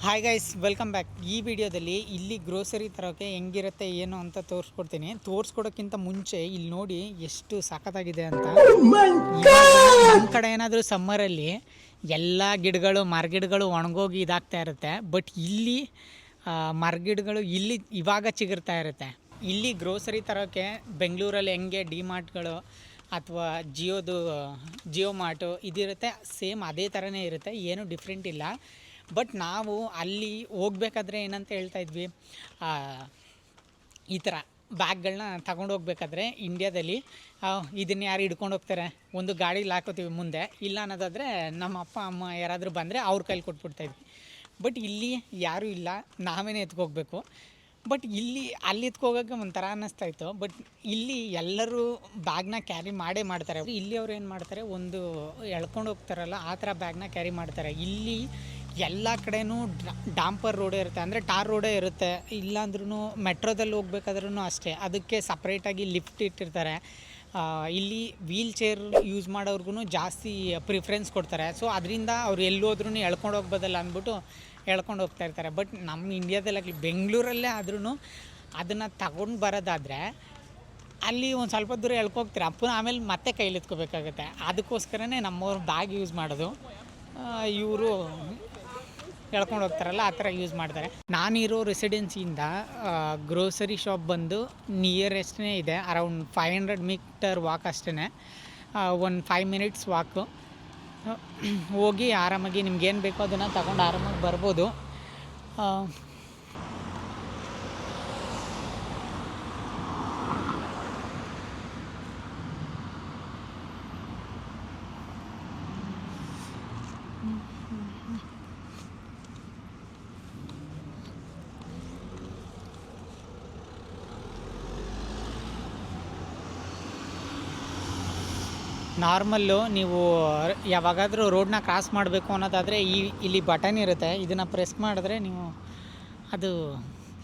Hi guys, welcome back. ಈ ವಿಡಿಯೋದಲ್ಲಿ ಇಲ್ಲಿ ಗ್ರೋಸರಿ ತರೋಕ್ಕೆ ಹೆಂಗಿರುತ್ತೆ ಏನು ಅಂತ ತೋರಿಸ್ಕೊಡ್ತೀನಿ. ತೋರಿಸ್ಕೊಡೋಕ್ಕಿಂತ ಮುಂಚೆ ಇಲ್ಲಿ ನೋಡಿ ಎಷ್ಟು ಸಖತ್ತಾಗಿದೆ ಅಂತ. ನಮ್ಮ ಕಡೆ ಏನಾದರೂ ಸಮ್ಮರಲ್ಲಿ ಎಲ್ಲ ಗಿಡಗಳು ಮರಗಿಡಗಳು ಒಣಗೋಗಿ ಇದಾಗ್ತಾ ಇರುತ್ತೆ. ಬಟ್ ಇಲ್ಲಿ ಮರಗಿಡಗಳು ಇಲ್ಲಿ ಇವಾಗ ಚಿಗುರ್ತಾ ಇರುತ್ತೆ. ಇಲ್ಲಿ ಗ್ರೋಸರಿ ತರೋಕ್ಕೆ ಬೆಂಗಳೂರಲ್ಲಿ ಹೆಂಗೆ ಡಿ ಮಾರ್ಟ್ಗಳು ಅಥವಾ ಜಿಯೋ ಮಾರ್ಟು ಇದಿರುತ್ತೆ, ಸೇಮ್ ಅದೇ ಥರನೇ ಇರುತ್ತೆ, ಏನೂ ಡಿಫ್ರೆಂಟ್ ಇಲ್ಲ. ಬಟ್ ನಾವು ಅಲ್ಲಿ ಹೋಗ್ಬೇಕಾದ್ರೆ ಏನಂತ ಹೇಳ್ತಾ ಇದ್ವಿ, ಈ ಥರ ಬ್ಯಾಗ್ಗಳನ್ನ ತಗೊಂಡು ಹೋಗ್ಬೇಕಾದ್ರೆ ಇಂಡ್ಯಾದಲ್ಲಿ ಇದನ್ನು ಯಾರು ಹಿಡ್ಕೊಂಡು ಹೋಗ್ತಾರೆ, ಒಂದು ಗಾಡೀಲಿ ಹಾಕೋತೀವಿ ಮುಂದೆ, ಇಲ್ಲ ಅನ್ನೋದಾದರೆ ನಮ್ಮ ಅಪ್ಪ ಅಮ್ಮ ಯಾರಾದರೂ ಬಂದರೆ ಅವ್ರ ಕೈಲಿ ಕೊಟ್ಬಿಡ್ತಾಯಿದ್ವಿ. ಬಟ್ ಇಲ್ಲಿ ಯಾರೂ ಇಲ್ಲ, ನಾವೇ ಎತ್ಕೋಗ್ಬೇಕು. ಬಟ್ ಇಲ್ಲಿ ಅಲ್ಲಿ ಎತ್ಕೋಗೋಕ್ಕೆ ಒಂಥರ ಅನ್ನಿಸ್ತಾಯಿತ್ತು. ಬಟ್ ಇಲ್ಲಿ ಎಲ್ಲರೂ ಬ್ಯಾಗ್ನ ಕ್ಯಾರಿ ಮಾಡ್ತಾರೆ. ಇಲ್ಲಿ ಅವ್ರು ಏನು ಮಾಡ್ತಾರೆ, ಒಂದು ಎಳ್ಕೊಂಡು ಹೋಗ್ತಾರಲ್ಲ ಆ ಥರ ಬ್ಯಾಗ್ನ ಕ್ಯಾರಿ ಮಾಡ್ತಾರೆ. ಇಲ್ಲಿ ಎಲ್ಲ ಕಡೆನೂ ಡಾಂಪರ್ ರೋಡೇ ಇರುತ್ತೆ, ಅಂದರೆ ಟಾರ್ ರೋಡೇ ಇರುತ್ತೆ. ಇಲ್ಲಾಂದ್ರೂ ಮೆಟ್ರೋದಲ್ಲಿ ಹೋಗ್ಬೇಕಾದ್ರೂ ಅಷ್ಟೇ, ಅದಕ್ಕೆ ಸಪ್ರೇಟಾಗಿ ಲಿಫ್ಟ್ ಇಟ್ಟಿರ್ತಾರೆ. ಇಲ್ಲಿ ವೀಲ್ ಚೇರ್ ಯೂಸ್ ಮಾಡೋರ್ಗು ಜಾಸ್ತಿ ಪ್ರಿಫರೆನ್ಸ್ ಕೊಡ್ತಾರೆ. ಸೊ ಅದರಿಂದ ಅವ್ರು ಎಲ್ಲೋದ್ರೂ ಎಳ್ಕೊಂಡು ಹೋಗ್ಬೋದಲ್ಲ ಅಂದ್ಬಿಟ್ಟು ಎಳ್ಕೊಂಡು ಹೋಗ್ತಾ ಇರ್ತಾರೆ. ಬಟ್ ನಮ್ಮ ಇಂಡ್ಯಾದಲ್ಲಾಗಲಿ ಬೆಂಗಳೂರಲ್ಲೇ ಆದ್ರೂ ಅದನ್ನು ತಗೊಂಡು ಬರೋದಾದರೆ ಅಲ್ಲಿ ಒಂದು ಸ್ವಲ್ಪ ದೂರ ಎಳ್ಕೋಗ್ತಾರೆ, ಆಮೇಲೆ ಮತ್ತೆ ಕೈಲಿ ಎತ್ಕೋಬೇಕಾಗುತ್ತೆ. ಅದಕ್ಕೋಸ್ಕರನೇ ನಮ್ಮವ್ರು ಬ್ಯಾಗ್ ಯೂಸ್ ಮಾಡೋದು. ಇವರು ಎಳ್ಕೊಂಡು ಹೋಗ್ತಾರಲ್ಲ ಆ ಥರ ಯೂಸ್ ಮಾಡ್ತಾರೆ. ನಾನಿರೋ ರೆಸಿಡೆನ್ಸಿಯಿಂದ ಗ್ರೋಸರಿ ಶಾಪ್ ಬಂದು ನಿಯರೆಸ್ಟೇ ಇದೆ, ಅರೌಂಡ್ 500 ಮೀಟರ್ ವಾಕ್ ಅಷ್ಟೇ. ಒಂದು 5 ಮಿನಿಟ್ಸ್ ವಾಕು ಹೋಗಿ ಆರಾಮಾಗಿ ನಿಮ್ಗೇನು ಬೇಕೋ ಅದನ್ನು ತಗೊಂಡು ಆರಾಮಾಗಿ ಬರ್ಬೋದು. ನಾರ್ಮಲ್ಲು ನೀವು ಯಾವಾಗಾದರೂ ರೋಡನ್ನ ಕ್ರಾಸ್ ಮಾಡಬೇಕು ಅನ್ನೋದಾದರೆ ಇಲ್ಲಿ ಬಟನ್ ಇರುತ್ತೆ, ಇದನ್ನು ಪ್ರೆಸ್ ಮಾಡಿದ್ರೆ ನೀವು ಅದು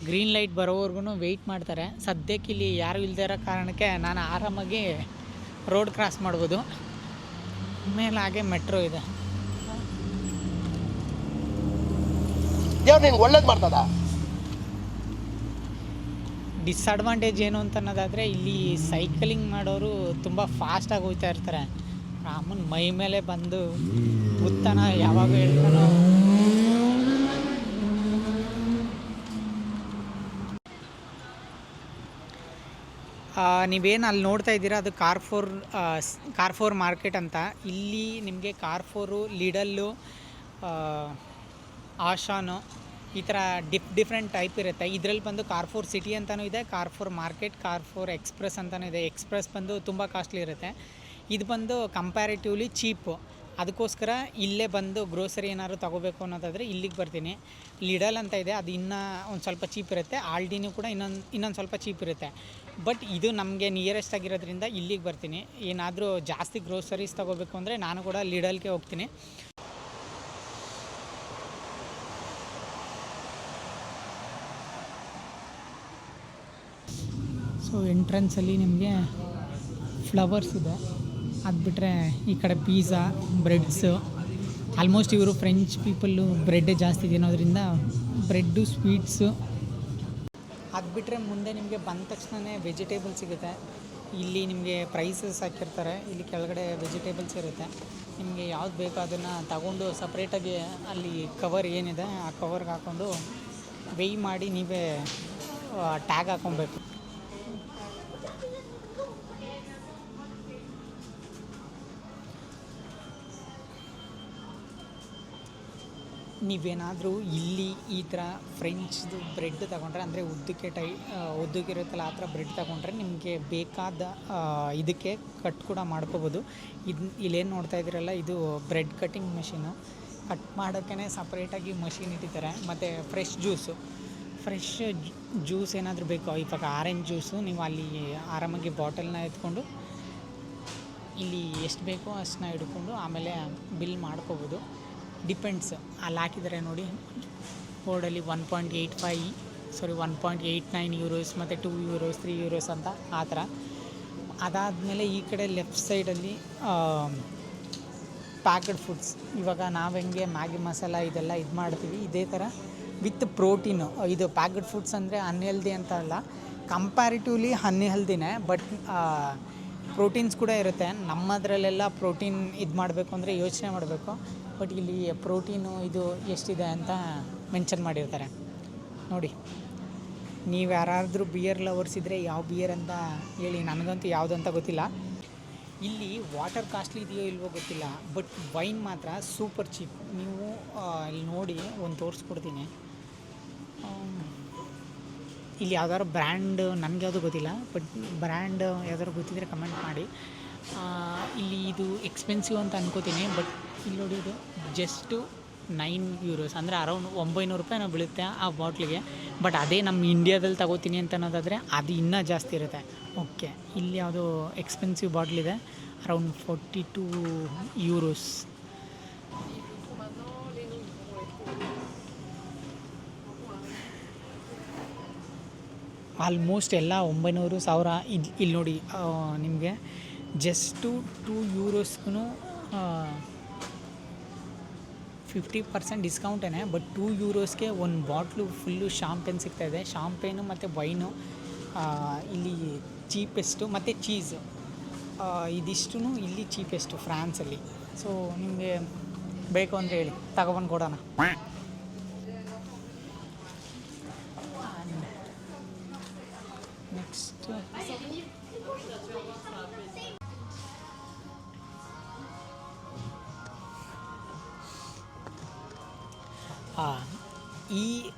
ಗ್ರೀನ್ ಲೈಟ್ ಬರೋವರೆಗೂ ವೆಯ್ಟ್ ಮಾಡ್ತಾರೆ. ಸದ್ಯಕ್ಕೆ ಇಲ್ಲಿ ಯಾರು ಇಲ್ಲದೇ ಇರೋ ಕಾರಣಕ್ಕೆ ನಾನು ಆರಾಮಾಗಿ ರೋಡ್ ಕ್ರಾಸ್ ಮಾಡ್ಬೋದು. ಮೇಲೆ ಹಾಗೆ ಮೆಟ್ರೋ ಇದೆ. ಒಳ್ಳೇದು ಮಾಡ್ತದ. ಡಿಸ್ಅಡ್ವಾಂಟೇಜ್ ಏನು ಅಂತ ಅನ್ನೋದಾದರೆ ಇಲ್ಲಿ ಸೈಕಲಿಂಗ್ ಮಾಡೋರು ತುಂಬ ಫಾಸ್ಟಾಗಿ ಹೋಗ್ತಾ ಇರ್ತಾರೆ. ರಾಮನ್ ಮೈ ಮೇಲೆ ಬಂದು ಉತ್ತನ ಯಾವಾಗ ಹೇಳ್ತಾನೋ. ನೀವೇನು ಅಲ್ಲಿ ನೋಡ್ತಾ ಇದ್ದೀರಾ ಅದು ಕಾರ್ಫೋರ್ ಮಾರ್ಕೆಟ್ ಅಂತ. ಇಲ್ಲಿ ನಿಮಗೆ ಕಾರ್ಫೋರು, ಲಿಡಲ್ಲು, ಆಶಾನು ಈ ಥರ ಡಿಫ್ರೆಂಟ್ ಟೈಪ್ ಇರುತ್ತೆ. ಇದರಲ್ಲಿ ಬಂದು ಕಾರ್ಫೋರ್ ಸಿಟಿ ಅಂತಲೂ ಇದೆ, ಕಾರ್ಫೋರ್ ಮಾರ್ಕೆಟ್, ಕಾರ್ಫೋರ್ ಎಕ್ಸ್ಪ್ರೆಸ್ ಅಂತಲೂ ಇದೆ. ಎಕ್ಸ್ಪ್ರೆಸ್ ಬಂದು ತುಂಬ ಕಾಸ್ಟ್ಲಿ ಇರುತ್ತೆ, ಇದು ಬಂದು ಕಂಪ್ಯಾರಿಟಿವ್ಲಿ ಚೀಪು. ಅದಕ್ಕೋಸ್ಕರ ಇಲ್ಲೇ ಬಂದು ಗ್ರೋಸರಿ ಏನಾದ್ರು ತೊಗೋಬೇಕು ಅನ್ನೋದಾದರೆ ಇಲ್ಲಿಗೆ ಬರ್ತೀನಿ. ಲಿಡಲ್ ಅಂತ ಇದೆ, ಅದು ಇನ್ನೂ ಒಂದು ಸ್ವಲ್ಪ ಚೀಪ್ ಇರುತ್ತೆ. ಆಲ್ಡಿನೂ ಕೂಡ ಇನ್ನೊಂದು ಸ್ವಲ್ಪ ಚೀಪ್ ಇರುತ್ತೆ. ಬಟ್ ಇದು ನಮಗೆ ನಿಯರೆಸ್ಟ್ ಆಗಿರೋದ್ರಿಂದ ಇಲ್ಲಿಗೆ ಬರ್ತೀನಿ. ಏನಾದರೂ ಜಾಸ್ತಿ ಗ್ರೋಸರೀಸ್ ತೊಗೋಬೇಕು ಅಂದರೆ ನಾನು ಕೂಡ ಲಿಡಲ್ಗೆ ಹೋಗ್ತೀನಿ. ಸೊ ಎಂಟ್ರೆನ್ಸಲ್ಲಿ ನಿಮಗೆ ಫ್ಲವರ್ಸ್ ಇದೆ, ಅದು ಬಿಟ್ಟರೆ ಈ ಕಡೆ ಪಿಜ್ಜಾ, ಬ್ರೆಡ್ಸು. ಆಲ್ಮೋಸ್ಟ್ ಇವರು ಫ್ರೆಂಚ್ ಪೀಪಲ್ಲು ಬ್ರೆಡ್ಡೇ ಜಾಸ್ತಿ ತಿನ್ನೋದ್ರಿಂದ ಬ್ರೆಡ್ಡು, ಸ್ವೀಟ್ಸು. ಅದು ಬಿಟ್ಟರೆ ಮುಂದೆ ನಿಮಗೆ ಬಂದ ತಕ್ಷಣವೇ ವೆಜಿಟೇಬಲ್ಸ್ ಸಿಗುತ್ತೆ. ಇಲ್ಲಿ ನಿಮಗೆ ಪ್ರೈಸಸ್ ಹಾಕಿರ್ತಾರೆ, ಇಲ್ಲಿ ಕೆಳಗಡೆ ವೆಜಿಟೇಬಲ್ಸ್ ಇರುತ್ತೆ. ನಿಮಗೆ ಯಾವ್ದು ಬೇಕೋ ಅದನ್ನು ತಗೊಂಡು ಸಪ್ರೇಟಾಗಿ ಅಲ್ಲಿ ಕವರ್ ಏನಿದೆ ಆ ಕವರ್ಗೆ ಹಾಕ್ಕೊಂಡು ವೆಯ್ ಮಾಡಿ ನೀವೇ ಟ್ಯಾಗ್ ಹಾಕ್ಕೊಬೇಕು. ನೀವೇನಾದರೂ ಇಲ್ಲಿ ಈ ಥರ ಫ್ರೆಂಚ್ದು ಬ್ರೆಡ್ ತಗೊಂಡ್ರೆ, ಅಂದರೆ ಉದ್ದಕ್ಕಿರುತ್ತಲ್ಲ ಆ ಥರ ಬ್ರೆಡ್ ತಗೊಂಡ್ರೆ ನಿಮಗೆ ಬೇಕಾದ ಇದಕ್ಕೆ ಕಟ್ ಕೂಡ ಮಾಡ್ಕೋಬೋದು. ಇಲ್ಲೇನು ನೋಡ್ತಾ ಇದ್ದೀರಲ್ಲ ಇದು ಬ್ರೆಡ್ ಕಟ್ಟಿಂಗ್ ಮೆಷಿನು. ಕಟ್ ಮಾಡೋಕ್ಕೇ ಸಪ್ರೇಟಾಗಿ ಮಷಿನ್ ಇಟ್ಟಿದ್ದಾರೆ. ಮತ್ತು ಫ್ರೆಶ್ ಜ್ಯೂಸ್ ಏನಾದರೂ ಬೇಕು, ಇವಾಗ ಆರೆಂಜ್ ಜ್ಯೂಸು ನೀವು ಅಲ್ಲಿ ಆರಾಮಾಗಿ ಬಾಟಲ್ನ ಎತ್ಕೊಂಡು ಇಲ್ಲಿ ಎಷ್ಟು ಬೇಕೋ ಅಷ್ಟನ್ನ ಹಿಡ್ಕೊಂಡು ಆಮೇಲೆ ಬಿಲ್ ಮಾಡ್ಕೋಬೋದು. ಡಿಪೆಂಡ್ಸ್, ಅಲ್ಲಿ ಹಾಕಿದ್ದಾರೆ ನೋಡಿ ಬೋರ್ಡಲ್ಲಿ 1.89 ಯೂರೋಸ್ ಮತ್ತು 2 ಯೂರೋಸ್, 3 ಯೂರೋಸ್ ಅಂತ ಆ ಥರ. ಅದಾದಮೇಲೆ ಈ ಕಡೆ ಲೆಫ್ಟ್ ಸೈಡಲ್ಲಿ ಪ್ಯಾಕೆಡ್ ಫುಡ್ಸ್. ಇವಾಗ ನಾವು ಹೆಂಗೆ ಮ್ಯಾಗಿ ಮಸಾಲ ಇದೆಲ್ಲ ಇದು ಮಾಡ್ತೀವಿ, ಇದೇ ಥರ ವಿತ್ ಪ್ರೋಟೀನು. ಇದು ಪ್ಯಾಕೆಡ್ ಫುಡ್ಸ್ ಅಂದರೆ ಅನ್ಹೆಲ್ದಿ ಅಂತ ಅಲ್ಲ, ಕಂಪ್ಯಾರಿಟಿವ್ಲಿ ಅನ್ಹೆಲ್ದಿನೇ, ಬಟ್ ಪ್ರೋಟೀನ್ಸ್ ಕೂಡ ಇರುತ್ತೆ. ನಮ್ಮದ್ರಲ್ಲೆಲ್ಲ ಪ್ರೋಟೀನ್ ಇದು ಮಾಡಬೇಕು ಅಂದರೆ ಯೋಚನೆ ಮಾಡಬೇಕು, ಬಟ್ ಇಲ್ಲಿ ಪ್ರೋಟೀನು ಇದು ಎಷ್ಟಿದೆ ಅಂತ ಮೆನ್ಷನ್ ಮಾಡಿರ್ತಾರೆ ನೋಡಿ. ನೀವು ಯಾರಾದರೂ ಬಿಯರ್ ಲವರ್ಸ್ ಇದ್ದರೆ ಯಾವ ಬಿಯರ್ ಅಂತ ಹೇಳಿ, ನನಗಂತೂ ಯಾವುದು ಅಂತ ಗೊತ್ತಿಲ್ಲ. ಇಲ್ಲಿ ವಾಟರ್ ಕಾಸ್ಟ್ಲಿ ಇದೆಯೋ ಇಲ್ವೋ ಗೊತ್ತಿಲ್ಲ, ಬಟ್ ವೈನ್ ಮಾತ್ರ ಸೂಪರ್ ಚೀಪ್. ನೀವು ಇಲ್ಲಿ ನೋಡಿ, ಒಂದು ತೋರಿಸ್ಕೊಡ್ತೀನಿ. ಇಲ್ಲಿ ಯಾವ್ದಾದ್ರು ಬ್ರ್ಯಾಂಡ್ ನನಗೆ ಯಾವುದು ಗೊತ್ತಿಲ್ಲ, ಬಟ್ ಬ್ರ್ಯಾಂಡ್ ಯಾವ್ದಾದ್ರು ಗೊತ್ತಿದ್ದರೆ ಕಮೆಂಟ್ ಮಾಡಿ. ಇಲ್ಲಿ ಇದು ಎಕ್ಸ್ಪೆನ್ಸಿವ್ ಅಂತ ಅನ್ಕೋತೀನಿ, ಬಟ್ ಇಲ್ಲಿ ನೋಡಿ ಇದು ಜಸ್ಟು €9 ಅಂದರೆ ಅರೌಂಡ್ ₹900 ಬೀಳುತ್ತೆ ಆ ಬಾಟ್ಲಿಗೆ. ಬಟ್ ಅದೇ ನಮ್ಮ ಇಂಡಿಯಾದಲ್ಲಿ ತಗೋತೀನಿ ಅಂತ ಅನ್ನೋದಾದರೆ ಅದು ಇನ್ನೂ ಜಾಸ್ತಿ ಇರುತ್ತೆ. ಓಕೆ, ಇಲ್ಲಿ ಯಾವುದೋ ಎಕ್ಸ್ಪೆನ್ಸಿವ್ ಬಾಟ್ಲಿದೆ, ಅರೌಂಡ್ €42. ಆಲ್ಮೋಸ್ಟ್ ಎಲ್ಲ 900,000. ಇಲ್ಲಿ ನೋಡಿ ನಿಮಗೆ ಜಸ್ಟು €2ಗೂ 50% ಡಿಸ್ಕೌಂಟೇ, ಬಟ್ €2ಗೆ ಒಂದು ಬಾಟ್ಲು ಫುಲ್ಲು ಶಾಂಪೇನ್ ಸಿಗ್ತಾಯಿದೆ. ಶಾಂಪೇನು ಮತ್ತು ವೈನು ಇಲ್ಲಿ ಚೀಪೆಸ್ಟು, ಮತ್ತು ಚೀಸು ಇದಿಷ್ಟು ಇಲ್ಲಿ ಚೀಪೆಸ್ಟು ಫ್ರಾನ್ಸಲ್ಲಿ. ಸೊ ನಿಮಗೆ ಬೇಕು ಅಂದರೆ ಹೇಳಿ, ತಗೊಬಂದು ಕೊಡೋಣ. ನೆಕ್ಸ್ಟ್ ಈ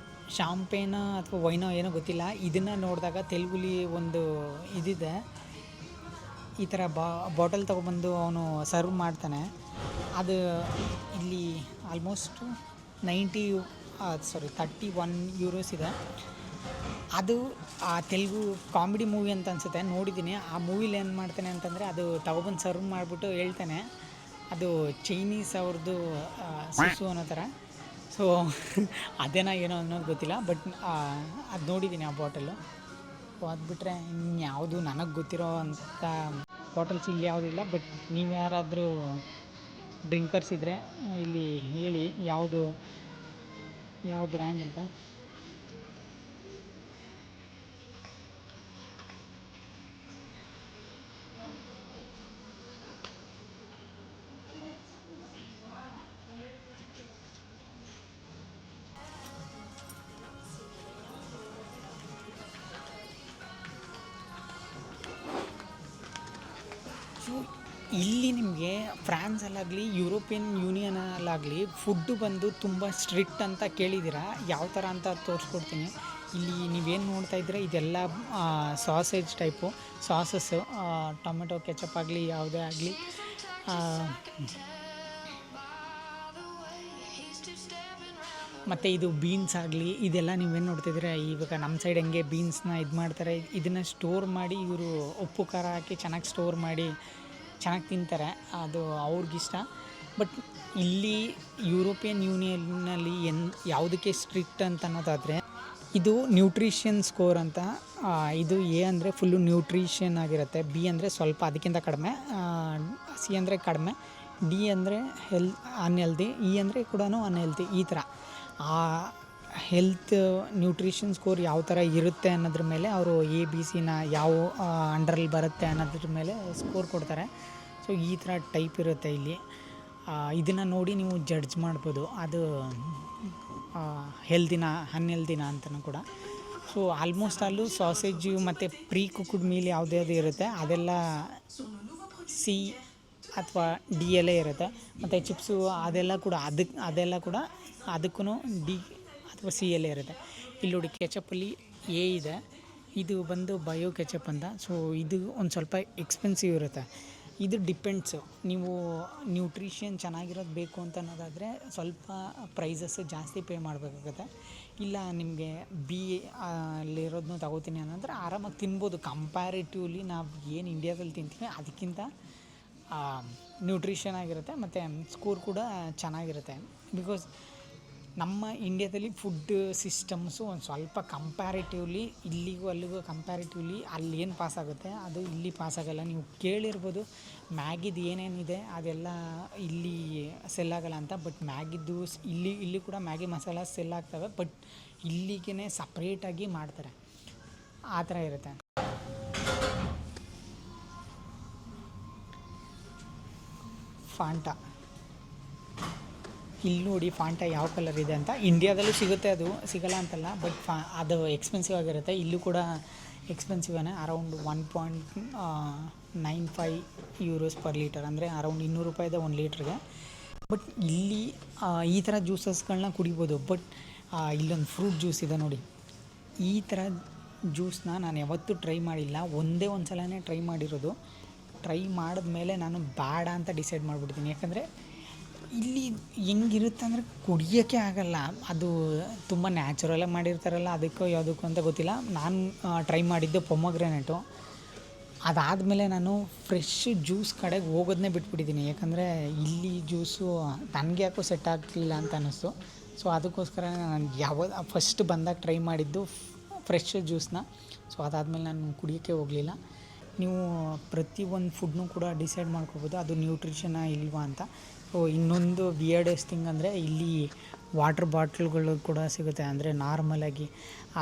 ಶಾಂಪೇನ ಅಥವಾ ವೈನೋ ಏನೋ ಗೊತ್ತಿಲ್ಲ, ಇದನ್ನು ನೋಡಿದಾಗ ತೆಲುಗುಲಿ ಒಂದು ಇದಿದೆ, ಈ ಥರ ಬಾಟಲ್ ತೊಗೊಬಂದು ಅವನು ಸರ್ವ್ ಮಾಡ್ತಾನೆ. ಅದು ಇಲ್ಲಿ ಆಲ್ಮೋಸ್ಟ್ €31 ಇದೆ. ಅದು ಆ ತೆಲುಗು ಕಾಮಿಡಿ ಮೂವಿ ಅಂತ ಅನಿಸುತ್ತೆ, ನೋಡಿದ್ದೀನಿ. ಆ ಮೂವಿಲಿ ಏನು ಮಾಡ್ತಾನೆ ಅಂತಂದರೆ, ಅದು ತೊಗೊಬಂದು ಸರ್ವ್ ಮಾಡಿಬಿಟ್ಟು ಹೇಳ್ತಾನೆ ಅದು ಚೈನೀಸ್ ಅವ್ರದ್ದು ಸುಸು ಅನ್ನೋ ಥರ. ಸೊ ಅದೇನೋ ಏನೋ ಅನ್ನೋದು ಗೊತ್ತಿಲ್ಲ, ಬಟ್ ಅದು ನೋಡಿದ್ದೀನಿ ಆ ಬಾಟಲು. ಸೊ ಅದು ಬಿಟ್ಟರೆ ಇನ್ಯಾವುದು ನನಗೆ ಗೊತ್ತಿರೋ ಅಂಥ ಬಾಟಲ್ಸ್ ಇಲ್ಲಿ ಯಾವುದಿಲ್ಲ. ಬಟ್ ನೀವು ಯಾರಾದರೂ ಡ್ರಿಂಕರ್ಸ್ ಇದ್ದರೆ ಇಲ್ಲಿ ಹೇಳಿ ಯಾವ ಬ್ರ್ಯಾಂಡ್ ಅಂತ. ಸೊ ಇಲ್ಲಿ ನಿಮಗೆ ಫ್ರಾನ್ಸಲ್ಲಾಗಲಿ ಯುರೋಪಿಯನ್ ಯೂನಿಯನಲ್ಲಾಗಲಿ ಫುಡ್ಡು ಬಂದು ತುಂಬ ಸ್ಟ್ರಿಕ್ಟ್ ಅಂತ ಕೇಳಿದ್ದೀರಾ. ಯಾವ ಥರ ಅಂತ ತೋರಿಸ್ಕೊಡ್ತೀನಿ. ಇಲ್ಲಿ ನೀವೇನು ನೋಡ್ತಾ ಇದ್ದೀರಾ ಇದೆಲ್ಲ ಸಾಸೇಜ್ ಟೈಪು ಸಾಸಸ್ಸು, ಟೊಮೆಟೊ ಕೆಚಪ್ ಆಗಲಿ ಯಾವುದೇ ಆಗಲಿ, ಮತ್ತು ಇದು ಬೀನ್ಸ್ ಆಗಲಿ, ಇದೆಲ್ಲ ನೀವೇನು ನೋಡ್ತಿದ್ದೀರಾ, ಇವಾಗ ನಮ್ಮ ಸೈಡ್ ಹೆಂಗೆ ಬೀನ್ಸ್ನ ಇದು ಮಾಡ್ತಾರೆ, ಇದನ್ನು ಸ್ಟೋರ್ ಮಾಡಿ ಇವರು ಉಪ್ಪು ಖಾರ ಹಾಕಿ ಚೆನ್ನಾಗಿ ಸ್ಟೋರ್ ಮಾಡಿ ಚೆನ್ನಾಗಿ ತಿಂತಾರೆ, ಅದು ಅವ್ರಿಗಿಷ್ಟ. ಬಟ್ ಇಲ್ಲಿ ಯುರೋಪಿಯನ್ ಯೂನಿಯನ್ನಲ್ಲಿ ಯಾವುದಕ್ಕೆ ಸ್ಟ್ರಿಕ್ಟ್ ಅಂತ ಅನ್ನೋದಾದರೆ, ಇದು ನ್ಯೂಟ್ರಿಷನ್ ಸ್ಕೋರ್ ಅಂತ. ಇದು ಎ ಅಂದರೆ ಫುಲ್ಲು ನ್ಯೂಟ್ರಿಷನ್ ಆಗಿರುತ್ತೆ, ಬಿ ಅಂದರೆ ಸ್ವಲ್ಪ ಅದಕ್ಕಿಂತ ಕಡಿಮೆ, ಸಿ ಅಂದರೆ ಕಡಿಮೆ, ಡಿ ಅಂದರೆ ಅನ್ಹೆಲ್ದಿ, ಇ ಅಂದರೆ ಕೂಡ ಅನ್ಹೆಲ್ದಿ. ಈ ಥರ ಆ ಹೆಲ್ತ್ ನ್ಯೂಟ್ರಿಷನ್ ಸ್ಕೋರ್ ಯಾವ ಥರ ಇರುತ್ತೆ ಅನ್ನೋದ್ರ ಮೇಲೆ ಅವರು ABC ಯಾವ ಅಂಡರಲ್ಲಿ ಬರುತ್ತೆ ಅನ್ನೋದ್ರ ಮೇಲೆ ಸ್ಕೋರ್ ಕೊಡ್ತಾರೆ. ಸೊ ಈ ಥರ ಟೈಪ್ ಇರುತ್ತೆ ಇಲ್ಲಿ. ಇದನ್ನು ನೋಡಿ ನೀವು ಜಡ್ಜ್ ಮಾಡ್ಬೋದು, ಅದು ಹೆಲ್ದಿನ ಅನ್ಹೆಲ್ದಿನ ಅಂತಲೂ ಕೂಡ. ಸೊ ಆಲ್ಮೋಸ್ಟ್ ಅಲ್ಲೂ ಸಾಸೇಜು ಮತ್ತು ಪ್ರೀ ಕುಕ್ಡ್ ಮೀಲ್ ಯಾವುದ್ಯಾವುದು ಇರುತ್ತೆ ಅದೆಲ್ಲ ಸಿ ಅಥವಾ ಡಿ ಎಲ್ಲೇ ಇರುತ್ತೆ. ಮತ್ತು ಚಿಪ್ಸು ಅದೆಲ್ಲ ಕೂಡ ಅದಕ್ಕೂ ಡಿ ಅಥವಾ ಸಿ ಎಲ್ಲೇ ಇರುತ್ತೆ. ಇಲ್ಲಿ ನೋಡಿ ಕೆಚಪ್ಪಲ್ಲಿ ಎ ಇದೆ, ಇದು ಬಂದು ಬಯೋ ಕೆಚಪ್ ಅಂತ. ಸೊ ಇದು ಒಂದು ಸ್ವಲ್ಪ ಎಕ್ಸ್ಪೆನ್ಸಿವ್ ಇರುತ್ತೆ. ಇದು ಡಿಪೆಂಡ್ಸು, ನೀವು ನ್ಯೂಟ್ರಿಷನ್ ಚೆನ್ನಾಗಿರೋದು ಬೇಕು ಅಂತ ಅನ್ನೋದಾದರೆ ಸ್ವಲ್ಪ ಪ್ರೈಸಸ್ಸು ಜಾಸ್ತಿ ಪೇ ಮಾಡಬೇಕಾಗುತ್ತೆ. ಇಲ್ಲ ನಿಮಗೆ ಬಿ ಅಲ್ಲಿರೋದನ್ನು ತಗೋತೀನಿ ಅನ್ನೋದ್ರೆ ಆರಾಮಾಗಿ ತಿನ್ಬೋದು. ಕಂಪ್ಯಾರಿಟಿವ್ಲಿ ನಾವು ಏನು ಇಂಡಿಯಾದಲ್ಲಿ ತಿಂತೀವಿ ಅದಕ್ಕಿಂತ ನ್ಯೂಟ್ರಿಷನ್ ಆಗಿರುತ್ತೆ, ಮತ್ತು ಸ್ಕೋರ್ ಕೂಡ ಚೆನ್ನಾಗಿರುತ್ತೆ. ಬಿಕಾಸ್ ನಮ್ಮ ಇಂಡ್ಯಾದಲ್ಲಿ ಫುಡ್ ಸಿಸ್ಟಮ್ಸು ಒಂದು ಸ್ವಲ್ಪ ಕಂಪ್ಯಾರಿಟಿವ್ಲಿ ಇಲ್ಲಿಗೂ ಅಲ್ಲಿಗೂ ಕಂಪ್ಯಾರಿಟಿವ್ಲಿ ಅಲ್ಲಿ ಏನು ಪಾಸಾಗುತ್ತೆ ಅದು ಇಲ್ಲಿ ಪಾಸಾಗಲ್ಲ. ನೀವು ಕೇಳಿರ್ಬೋದು ಮ್ಯಾಗಿದು ಏನೇನಿದೆ ಅದೆಲ್ಲ ಇಲ್ಲಿ ಸೆಲ್ ಆಗಲ್ಲ ಅಂತ. ಬಟ್ ಮ್ಯಾಗಿದ್ದು ಇಲ್ಲಿ ಕೂಡ ಮ್ಯಾಗಿ ಮಸಾಲ ಸೆಲ್ ಆಗ್ತವೆ, ಬಟ್ ಇಲ್ಲಿಗೆ ಸಪ್ರೇಟಾಗಿ ಮಾಡ್ತಾರೆ, ಆ ಥರ ಇರುತ್ತೆ. ಫಾಂಟಾ ಇಲ್ಲಿ ನೋಡಿ, ಫಾಂಟಾ ಯಾವ ಕಲರ್ ಇದೆ ಅಂತ. ಇಂಡಿಯಾದಲ್ಲೂ ಸಿಗುತ್ತೆ, ಅದು ಸಿಗಲ್ಲ ಅಂತಲ್ಲ, ಬಟ್ ಅದು ಎಕ್ಸ್ಪೆನ್ಸಿವ್ ಆಗಿರುತ್ತೆ. ಇಲ್ಲೂ ಕೂಡ ಎಕ್ಸ್ಪೆನ್ಸಿವೇ, ಅರೌಂಡ್ 1.95 ಯೂರೋಸ್ ಪರ್ ಲೀಟರ್, ಅಂದರೆ ಅರೌಂಡ್ 200 ರೂಪಾಯಿ ಇದೆ 1 ಲೀಟ್ರಿಗೆ. ಬಟ್ ಇಲ್ಲಿ ಈ ಥರ ಜ್ಯೂಸಸ್ಗಳನ್ನ ಕುಡಿಬೋದು. ಬಟ್ ಇಲ್ಲೊಂದು ಫ್ರೂಟ್ ಜ್ಯೂಸ್ ಇದೆ ನೋಡಿ, ಈ ಥರ ಜ್ಯೂಸನ್ನ ನಾನು ಯಾವತ್ತೂ ಟ್ರೈ ಮಾಡಿಲ್ಲ, ಒಂದೇ ಒಂದು ಸಲನೇ ಟ್ರೈ ಮಾಡಿರೋದು. ಟ್ರೈ ಮಾಡಿದ್ಮೇಲೆ ನಾನು ಬೇಡ ಅಂತ ಡಿಸೈಡ್ ಮಾಡಿಬಿಡ್ತೀನಿ. ಯಾಕಂದರೆ ಇಲ್ಲಿ ಹೆಂಗಿರುತ್ತೆ ಅಂದರೆ ಕುಡಿಯೋಕ್ಕೆ ಆಗಲ್ಲ, ಅದು ತುಂಬ ನ್ಯಾಚುರಲಾಗಿ ಮಾಡಿರ್ತಾರಲ್ಲ, ಅದಕ್ಕೋ ಯಾವುದಕ್ಕೂ ಅಂತ ಗೊತ್ತಿಲ್ಲ. ನಾನು ಟ್ರೈ ಮಾಡಿದ್ದು ಪೊಮೊಗ್ರೆನೇಟು. ಅದಾದಮೇಲೆ ನಾನು ಫ್ರೆಶ್ ಜ್ಯೂಸ್ ಕಡೆಗೆ ಹೋಗೋದನ್ನೇ ಬಿಟ್ಬಿಟ್ಟಿದ್ದೀನಿ. ಯಾಕಂದರೆ ಇಲ್ಲಿ ಜ್ಯೂಸು ನನಗೆ ಯಾಕೋ ಸೆಟ್ ಆಗಲಿಲ್ಲ ಅಂತ ಅನ್ನಿಸ್ತು. ಸೊ ಅದಕ್ಕೋಸ್ಕರ ನಾನು ಫಸ್ಟ್ ಬಂದಾಗ ಟ್ರೈ ಮಾಡಿದ್ದು ಫ್ರೆಶ್ ಜ್ಯೂಸನ್ನ. ಸೊ ಅದಾದಮೇಲೆ ನಾನು ಕುಡಿಯೋಕ್ಕೆ ಹೋಗಲಿಲ್ಲ. ನೀವು ಪ್ರತಿಯೊಂದು ಫುಡ್ನೂ ಕೂಡ ಡಿಸೈಡ್ ಮಾಡ್ಕೋಬೋದು ಅದು ನ್ಯೂಟ್ರಿಷನ್ನ ಇಲ್ವಾ ಅಂತ. ಇನ್ನೊಂದು ವಿಯರ್ಡೆಸ್ಟ್ ಥಿಂಗ್ ಅಂದರೆ ಇಲ್ಲಿ ವಾಟ್ರ್ ಬಾಟ್ಲ್ಗಳು ಕೂಡ ಸಿಗುತ್ತೆ. ಅಂದರೆ ನಾರ್ಮಲಾಗಿ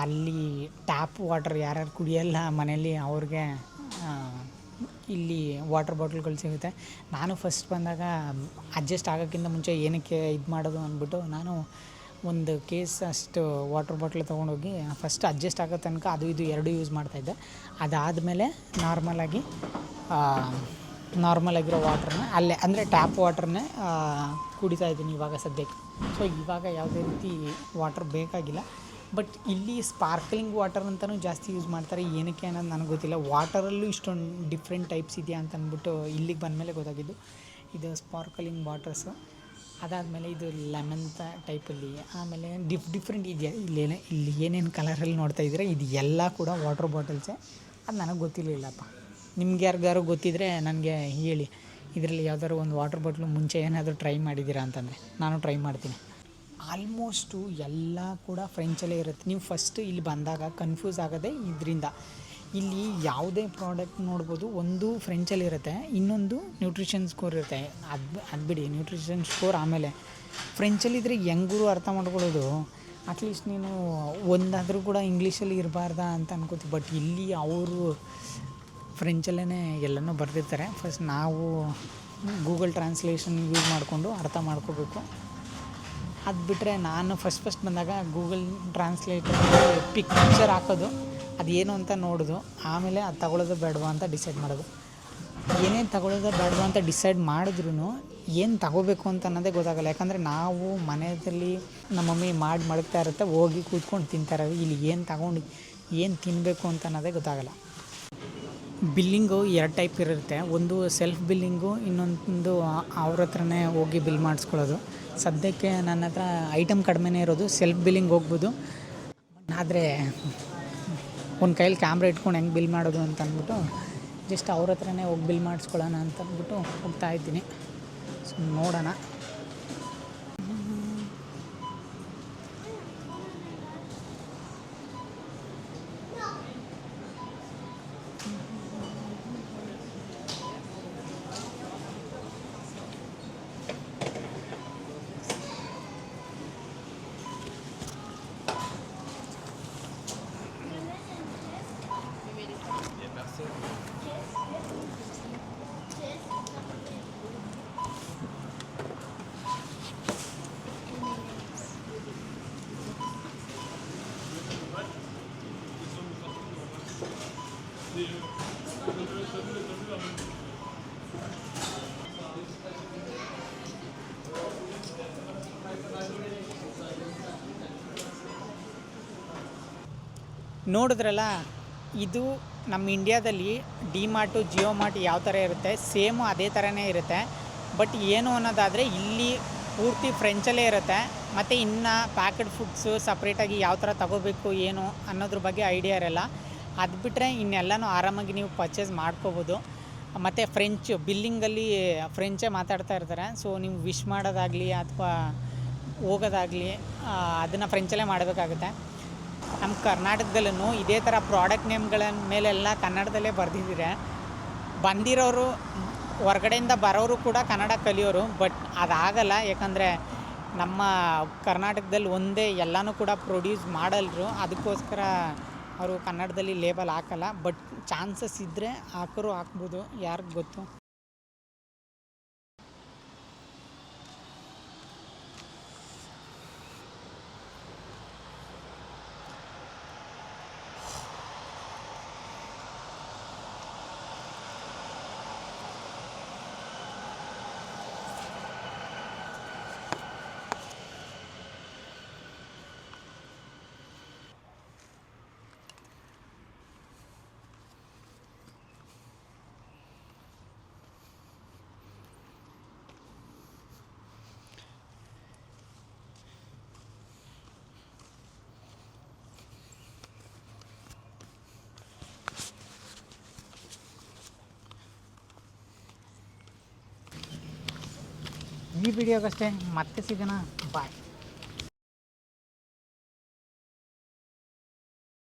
ಅಲ್ಲಿ ಟ್ಯಾಪ್ ವಾಟರ್ ಯಾರ್ಯಾರು ಕುಡಿಯೋಲ್ಲ ಮನೇಲಿ ಅವ್ರಿಗೆ ಇಲ್ಲಿ ವಾಟ್ರ್ ಬಾಟ್ಲ್ಗಳು ಸಿಗುತ್ತೆ. ನಾನು ಫಸ್ಟ್ ಬಂದಾಗ ಅಡ್ಜಸ್ಟ್ ಆಗೋಕ್ಕಿಂತ ಮುಂಚೆ ಏನಕ್ಕೆ ಇದು ಮಾಡೋದು ಅಂದ್ಬಿಟ್ಟು ನಾನು ಒಂದು ಕೇಸ್ ಅಷ್ಟು ವಾಟ್ರ್ ಬಾಟ್ಲ್ ತೊಗೊಂಡೋಗಿ ಫಸ್ಟ್ ಅಡ್ಜಸ್ಟ್ ಆಗೋ ತನಕ ಅದು ಇದು ಎರಡೂ ಯೂಸ್ ಮಾಡ್ತಾಯಿದ್ದೆ. ಅದಾದಮೇಲೆ ನಾರ್ಮಲಾಗಿರೋ ವಾಟ್ರನ್ನ ಅಲ್ಲೇ, ಅಂದರೆ ಟ್ಯಾಪ್ ವಾಟ್ರನ್ನೇ ಕುಡಿತಾ ಇದ್ದೀನಿ ಇವಾಗ ಸದ್ಯಕ್ಕೆ. ಸೊ ಇವಾಗ ಯಾವುದೇ ರೀತಿ ವಾಟ್ರ್ ಬೇಕಾಗಿಲ್ಲ. ಬಟ್ ಇಲ್ಲಿ ಸ್ಪಾರ್ಕ್ಲಿಂಗ್ ವಾಟರ್ ಅಂತಲೂ ಜಾಸ್ತಿ ಯೂಸ್ ಮಾಡ್ತಾರೆ, ಏನಕ್ಕೆ ಅನ್ನೋದು ನನಗೆ ಗೊತ್ತಿಲ್ಲ. ವಾಟರಲ್ಲೂ ಇಷ್ಟೊಂದು ಡಿಫ್ರೆಂಟ್ ಟೈಪ್ಸ್ ಇದೆಯಾ ಅಂತ ಅಂದ್ಬಿಟ್ಟು ಇಲ್ಲಿಗೆ ಬಂದಮೇಲೆ ಗೊತ್ತಾಗಿದ್ದು. ಇದು ಸ್ಪಾರ್ಕ್ಲಿಂಗ್ ವಾಟರ್ಸು, ಅದಾದಮೇಲೆ ಇದು ಲೆಮನ್ ಟೈಪಲ್ಲಿ, ಆಮೇಲೆ ಡಿಫ್ರೆಂಟ್ ಇದೆಯಾ ಇಲ್ಲಿ ಏನೇನು ಕಲರಲ್ಲಿ ನೋಡ್ತಾ ಇದ್ದೀರಾ ಇದು ಎಲ್ಲ ಕೂಡ ವಾಟರ್ ಬಾಟಲ್ಸೇ. ಅದು ನನಗೆ ಗೊತ್ತಿರಲಿಲ್ಲಪ್ಪ. ನಿಮ್ಗೆ ಯಾರಿಗಾರು ಗೊತ್ತಿದ್ದರೆ ನನಗೆ ಹೇಳಿ, ಇದರಲ್ಲಿ ಯಾವ್ದಾದ್ರು ಒಂದು ವಾಟರ್ ಬಾಟ್ಲು ಮುಂಚೆ ಏನಾದರೂ ಟ್ರೈ ಮಾಡಿದ್ದೀರಾ ಅಂತಂದರೆ ನಾನು ಟ್ರೈ ಮಾಡ್ತೀನಿ. ಆಲ್ಮೋಸ್ಟು ಎಲ್ಲ ಕೂಡ ಫ್ರೆಂಚಲ್ಲೇ ಇರುತ್ತೆ. ನೀವು ಫಸ್ಟ್ ಇಲ್ಲಿ ಬಂದಾಗ ಕನ್ಫ್ಯೂಸ್ ಆಗೋದೇ ಇದರಿಂದ. ಇಲ್ಲಿ ಯಾವುದೇ ಪ್ರಾಡಕ್ಟ್ ನೋಡ್ಬೋದು, ಒಂದು ಫ್ರೆಂಚಲ್ಲಿರುತ್ತೆ, ಇನ್ನೊಂದು ನ್ಯೂಟ್ರಿಷನ್ ಸ್ಕೋರ್ ಇರುತ್ತೆ. ಅದು ಬಿಡಿ ನ್ಯೂಟ್ರಿಷನ್ ಸ್ಕೋರ್ ಆಮೇಲೆ. ಫ್ರೆಂಚಲ್ಲಿದ್ದರೆ ಹೆಂಗೂರು ಅರ್ಥ ಮಾಡ್ಕೊಳ್ಳೋದು, ಅಟ್ಲೀಸ್ಟ್ ನೀನು ಒಂದಾದರೂ ಕೂಡ ಇಂಗ್ಲೀಷಲ್ಲಿ ಇರಬಾರ್ದಾ ಅಂತ ಅನ್ಕೋತೀವಿ. ಬಟ್ ಇಲ್ಲಿ ಅವರು ಫ್ರೆಂಚಲ್ಲೇ ಎಲ್ಲನೂ ಬರೆದಿರ್ತಾರೆ. ಫಸ್ಟ್ ನಾವು ಗೂಗಲ್ ಟ್ರಾನ್ಸ್ಲೇಷನ್ ಯೂಸ್ ಮಾಡಿಕೊಂಡು ಅರ್ಥ ಮಾಡ್ಕೋಬೇಕು. ಅದು ಬಿಟ್ಟರೆ ನಾನು ಫಸ್ಟ್ ಬಂದಾಗ ಗೂಗಲ್ ಟ್ರಾನ್ಸ್ಲೇಟರಲ್ಲಿ ಪಿಕ್ಚರ್ ಹಾಕೋದು, ಅದೇನು ಅಂತ ನೋಡೋದು, ಆಮೇಲೆ ಅದು ತಗೊಳ್ಳೋದು ಬೇಡವಾ ಅಂತ ಡಿಸೈಡ್ ಮಾಡೋದು. ಏನೇನು ತಗೊಳ್ಳೋದು ಬೇಡವಾ ಅಂತ ಡಿಸೈಡ್ ಮಾಡಿದ್ರೂ ಏನು ತಗೋಬೇಕು ಅಂತ ಅನ್ನೋದೇ ಗೊತ್ತಾಗಲ್ಲ. ಯಾಕಂದರೆ ನಾವು ಮನೆಯಲ್ಲಿ ನಮ್ಮ ಮಮ್ಮಿ ಮಡಗ್ತಾ ಇರುತ್ತೆ, ಹೋಗಿ ಕೂತ್ಕೊಂಡು ತಿಂತಾರೆ. ಇಲ್ಲಿ ಏನು ತಗೊಂಡು ಏನು ತಿನ್ನಬೇಕು ಅಂತ ಅನ್ನೋದೇ ಗೊತ್ತಾಗಲ್ಲ. ಬಿಲ್ಲಿಂಗು 2 ಟೈಪ್ ಇರುತ್ತೆ, ಒಂದು ಸೆಲ್ಫ್ ಬಿಲ್ಲಿಂಗು, ಇನ್ನೊಂದು ಅವ್ರ ಹತ್ರನೇ ಹೋಗಿ ಬಿಲ್ ಮಾಡಿಸ್ಕೊಳ್ಳೋದು. ಸದ್ಯಕ್ಕೆ ನನ್ನ ಹತ್ರ ಐಟಮ್ ಕಡಿಮೆನೇ ಇರೋದು, ಸೆಲ್ಫ್ ಬಿಲ್ಲಿಂಗ್ ಹೋಗ್ಬೋದು. ಆದರೆ ಒಂದು ಕೈಯಲ್ಲಿ ಕ್ಯಾಮ್ರಾ ಇಟ್ಕೊಂಡು ಹೆಂಗೆ ಬಿಲ್ ಮಾಡೋದು ಅಂತ ಅಂದ್ಬಿಟ್ಟು ಜಸ್ಟ್ ಅವ್ರ ಹತ್ರನೇ ಹೋಗಿ ಬಿಲ್ ಮಾಡಿಸ್ಕೊಳ್ಳೋಣ ಅಂತ ಅಂದ್ಬಿಟ್ಟು ಹೋಗ್ತಾಯಿದ್ದೀನಿ. ಸೊ ನೋಡೋಣ. ನೋಡಿದ್ರಲ್ಲ, ಇದು ನಮ್ಮ ಇಂಡಿಯಾದಲ್ಲಿ ಡಿಮಾರ್ಟು ಜಿಯೋ ಮಾರ್ಟ್ ಯಾವ ಥರ ಇರುತ್ತೆ ಸೇಮು ಅದೇ ಥರನೇ ಇರುತ್ತೆ. ಬಟ್ ಏನು ಅನ್ನೋದಾದರೆ ಇಲ್ಲಿ ಪೂರ್ತಿ ಫ್ರೆಂಚಲ್ಲೇ ಇರುತ್ತೆ. ಮತ್ತು ಇನ್ನು ಪ್ಯಾಕೆಡ್ ಫುಡ್ಸು ಸಪ್ರೇಟಾಗಿ ಯಾವ ಥರ ತಗೋಬೇಕು ಏನು ಅನ್ನೋದ್ರ ಬಗ್ಗೆ ಐಡಿಯಾ ಇರೋಲ್ಲ. ಅದು ಬಿಟ್ಟರೆ ಇನ್ನೆಲ್ಲನೂ ಆರಾಮಾಗಿ ನೀವು ಪರ್ಚೇಸ್ ಮಾಡ್ಕೋಬೋದು. ಮತ್ತು ಬಿಲ್ಲಿಂಗಲ್ಲಿ ಫ್ರೆಂಚೇ ಮಾತಾಡ್ತಾ ಇರ್ತಾರೆ. ಸೊ ನೀವು ವಿಶ್ ಮಾಡೋದಾಗಲಿ ಅಥವಾ ಹೋಗೋದಾಗಲಿ ಅದನ್ನು ಫ್ರೆಂಚಲ್ಲೇ ಮಾಡಬೇಕಾಗುತ್ತೆ. ನಮ್ಮ ಕರ್ನಾಟಕದಲ್ಲೂ ಇದೇ ಥರ ಪ್ರಾಡಕ್ಟ್ ನೇಮ್ಗಳ ಮೇಲೆಲ್ಲ ಕನ್ನಡದಲ್ಲೇ ಬರೆದಿದ್ದೀರ. ಬಂದಿರೋರು ಹೊರಗಡೆಯಿಂದ ಬರೋರು ಕೂಡ ಕನ್ನಡ ಕಲಿಯೋರು, ಬಟ್ ಅದಾಗಲ್ಲ. ಯಾಕಂದರೆ ನಮ್ಮ ಕರ್ನಾಟಕದಲ್ಲಿ ಒಂದೇ ಎಲ್ಲನೂ ಕೂಡ ಪ್ರೊಡ್ಯೂಸ್ ಮಾಡಲ್ರು, ಅದಕ್ಕೋಸ್ಕರ ಅವರು ಕನ್ನಡದಲ್ಲಿ ಲೇಬಲ್ ಹಾಕಲ್ಲ. ಬಟ್ ಚಾನ್ಸಸ್ ಇದ್ದರೆ ಹಾಕ್ಬೋದು, ಯಾರಿಗೆ ಗೊತ್ತು. ಈ ವಿಡಿಯೋಗಷ್ಟೇ, ಮತ್ತೆ ಸಿಗೋಣ, ಬಾಯ್.